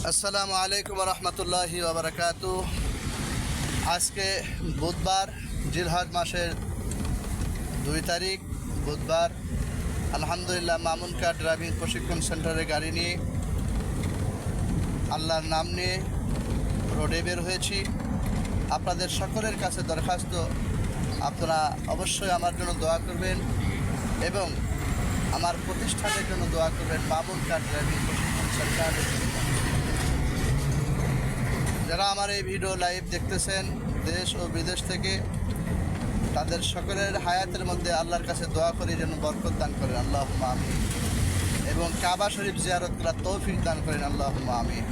আসসালামু আলাইকুম রহমতুল্লাহি ওবরাকাতু। আজকে বুধবার, জিলহজ মাসের 2 তারিখ বুধবার। আলহামদুলিল্লাহ, মামুন কার ড্রাইভিং প্রশিক্ষণ সেন্টারে গাড়ি নিয়ে আল্লাহর নাম নিয়ে রোডে বের হয়েছি। আপনাদের সকলের কাছে দরখাস্ত, আপনারা অবশ্যই আমার জন্য দোয়া করবেন এবং আমার প্রতিষ্ঠানের জন্য দোয়া করবেন। মামুন কার ড্রাইভিং প্রশিক্ষণ সেন্টার। যারা আমার এই ভিডিও লাইভ দেখতেছেন দেশ ও বিদেশ থেকে, তাদের সকলের হায়াতের মধ্যে আল্লাহর কাছে দোয়া করি যেন বরকত দান করেন, আল্লাহুম্মা আমিন। এবং কাবা শরীফ জিয়ারত করার তৌফিক দান করেন, আল্লাহুম্মা আমিন।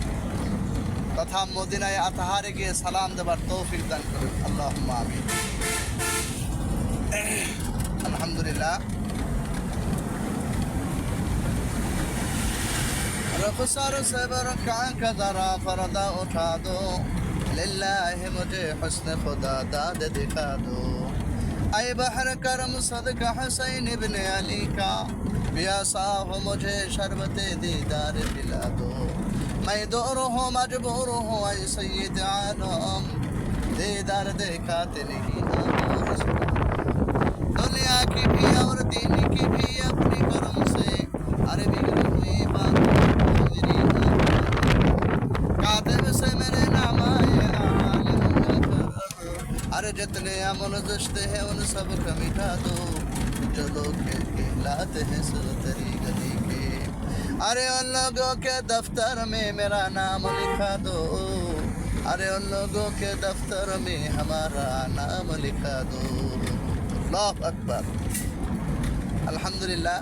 তথা মদিনায় আতাহারে গিয়ে সালাম দেবার তৌফিক দান করেন, আল্লাহুম্মা আমিন। আলহামদুলিল্লাহ। रफ़्सार से बरका का ज़रा पर्दा उठा दो, लिल्लाह मुझे हुस्न खुदा दाद दिखा दो। ऐ बहर करम सदका हुसैन इब्न अली का, प्यासा हो मुझे शरबते दीदार पिला दो। मैं दूर हूँ मजबूर हूँ ऐ सैयद आलम, दीदार दिखाते नहीं दुनिया की भी और दीन की भी अपनी करम से। अरे बिगड़ी हुई बात से मेरे नाम आए अरे जितने अमल दुश्ते हैं उन सब का मिटा दो, जो लोग कहलाते हैं सुरतरी गली के। अरे उन लोगों के दफ्तर में मेरा नाम लिखा दो, अरे उन लोगों के दफ्तर में हमारा नाम लिखा दो। अल्लाह अकबर। আলহামদুলিল্লাহ,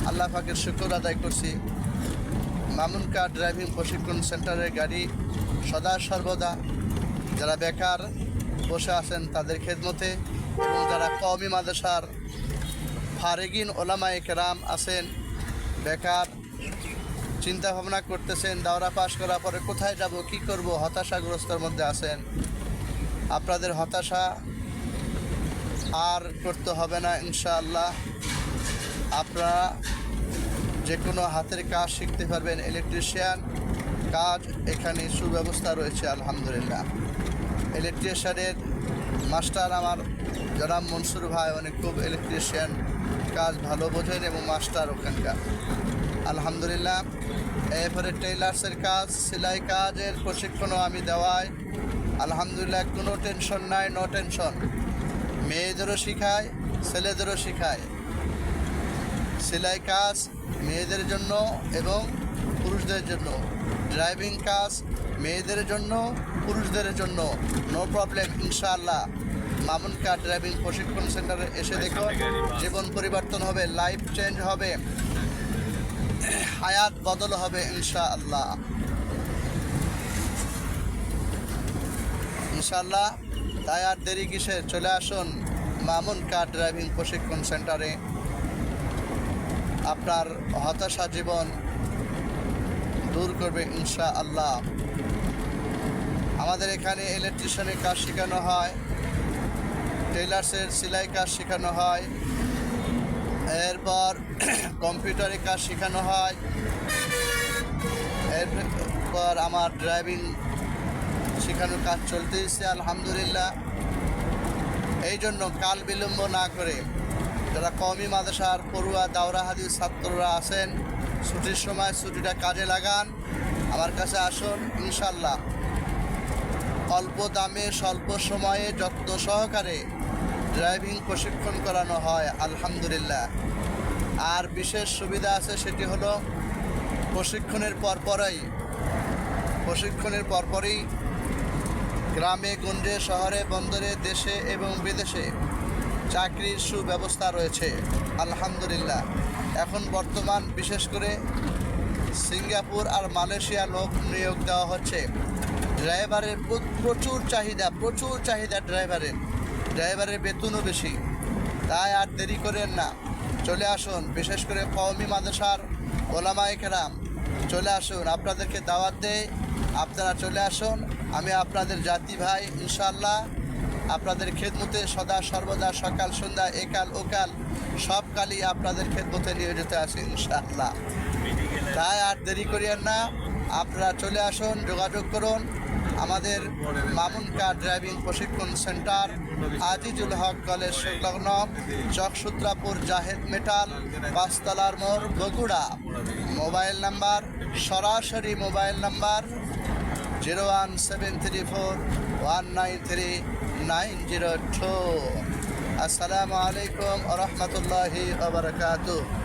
আল্লাহ পাকের শুকর আদায় করছি। মামুন কার ড্রাইভিং প্রশিক্ষণ সেন্টারের গাড়ি সদা সর্বদা যারা বেকার বসে আছেন তাদের খেদমতে, এবং যারা কওমি মাদ্রাসার ফারেগিন ওলামায়ে কেরাম আছেন, বেকার চিন্তা ভাবনা করতেছেন দাওরা পাশ করার পরে কোথায় যাব, কি করব, হতাশাগ্রস্তর মধ্যে আছেন। আপনাদের হতাশা আর করতে হবে না ইনশাআল্লাহ। আপনারা যে কোনো হাতের কাজ শিখতে পারবেন। ইলেকট্রিশিয়ান কাজ এখানে সুব্যবস্থা রয়েছে আলহামদুলিল্লাহ। ইলেকট্রিশিয়ানের মাস্টার আমার জনাব মনসুর ভাই, অনেক খুব ইলেকট্রিশিয়ান কাজ ভালো বোঝেন এবং মাস্টার ওখানকার আলহামদুলিল্লাহ। এরপরে টেইলার্সের কাজ, সেলাই কাজের প্রশিক্ষণও আমি দেওয়াই আলহামদুলিল্লাহ। কোনো টেনশন নাই, নো টেনশন। মেয়েদেরও শিখায়, ছেলেদেরও শিখায়। সেলাই কাজ মেয়েদের জন্য এবং পুরুষদের জন্য, ড্রাইভিং কাজ মেয়েদের জন্য পুরুষদের জন্য, নো প্রবলেম ইনশাআল্লাহ। মামুন কার ড্রাইভিং প্রশিক্ষণ সেন্টারে এসে দেখো, জীবন পরিবর্তন হবে, লাইফ চেঞ্জ হবে, হায়াত বদল হবে ইনশাআল্লাহ ইনশাআল্লাহ। তাই আর দেরি কিসে, চলে আসুন মামুন কার ড্রাইভিং প্রশিক্ষণ সেন্টারে। আপনার হতাশা জীবন দূর করবে ইনশাআল্লাহ। আমাদের এখানে ইলেকট্রিশিয়ানের কাজ শেখানো হয়, টেইলার্সের সেলাই কাজ শেখানো হয়, এরপর কম্পিউটারের কাজ শেখানো হয়, এরপর আমার ড্রাইভিং শেখানোর কাজ চলতেছে আলহামদুলিল্লাহ। এই জন্য কাল বিলম্ব না করে যারা কওমি মাদ্রাসার পড়ুয়া দাওরা হাদিস ছাত্ররা আছেন, ছুটির সময় ছুটিটা কাজে লাগান, আমার কাছে আসুন ইনশাআল্লাহ। অল্প দামে স্বল্প সময়ে যত্ন সহকারে ড্রাইভিং প্রশিক্ষণ করানো হয় আলহামদুলিল্লাহ। আর বিশেষ সুবিধা আছে, সেটি হলো প্রশিক্ষণের পরপরই গ্রামে গঞ্জে শহরে বন্দরে দেশে এবং বিদেশে চাকরির সুব্যবস্থা রয়েছে আলহামদুলিল্লাহ। এখন বর্তমান বিশেষ করে সিঙ্গাপুর আর মালয়েশিয়া লোক নিয়োগ দেওয়া হচ্ছে। ড্রাইভারের প্রচুর চাহিদা, ড্রাইভারের বেতনও বেশি। তাই আর দেরি করেন না, চলে আসুন। বিশেষ করে কওমি মাদ্রাসার ওলামায়ে কেরাম চলে আসুন, আপনাদেরকে দাওয়াত দেয়, আপনারা চলে আসুন। আমি আপনাদের জাতি ভাই ইনশাআল্লাহ, আপনাদের খেদমতে সদা সর্বদা সকাল সন্ধ্যা একাল ওকাল সব কালই আপনাদের খেদমতে নিয়োজিত আছে ইনশাআল্লাহ। তাই আর দেরি করিয়েন না, আপনারা চলে আসুন, যোগাযোগ করুন। আমাদের মামুন কার ড্রাইভিং প্রশিক্ষণ সেন্টার, আজিজুল হক কলেজ সংলগ্ন, চকসুত্রাপুর জাহেদ মেটাল, পাঁচতলার মোড়, বগুড়া। মোবাইল নাম্বার, সরাসরি মোবাইল নাম্বার 01734193902। আসসালামু আলাইকুম ওয়া রাহমাতুল্লাহি ওয়া বারাকাতুহু।